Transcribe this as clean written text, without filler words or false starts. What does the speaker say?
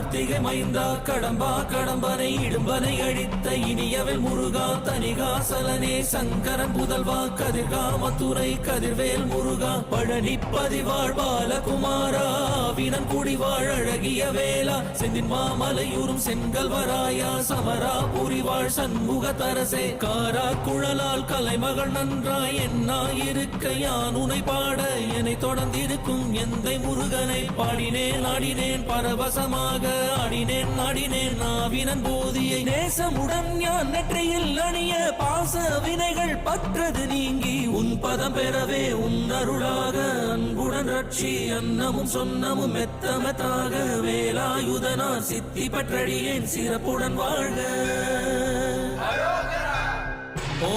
கார்த்திகை மைந்தா கடம்பா கடம்பனை இடும்பனை அழித்த இனியவள் முருகா தனிகாசலனே சங்கரன் புதல்வா கதிர்காமத்துறை கதிர்வேல் முருகா பழனி பதிவாழ் பாலகுமாரா வினன் குடிவாழ் அழகிய வேளா செந்தின் மாமலையூரும் செங்கல்வராயா சமரா புரிவாழ் சண்முக தரசே காரா குழலால் கலைமகள் நன்றாய் என்னாயிருக்க யான் உனை பாட என்னை தொடர்ந்திருக்கும் எந்தை முருகனை பாடினேன் ஆடினேன் பரவசமாக ஆடினேன் நாடினேன் நாவினன் போதியை நேசமுடன் ஞான் நெற்றியில் அணிய பாச வினைகள் பற்றது நீங்கி உன் பதம் பெறவே உன் அருளாக அன்புடன் ரட்சி அன்னமும் சொன்னமும் மெத்தமத்தாக வேலாயுதனார் சித்தி பற்றடியேன் சிறப்புடன் வாழ்க. ஓ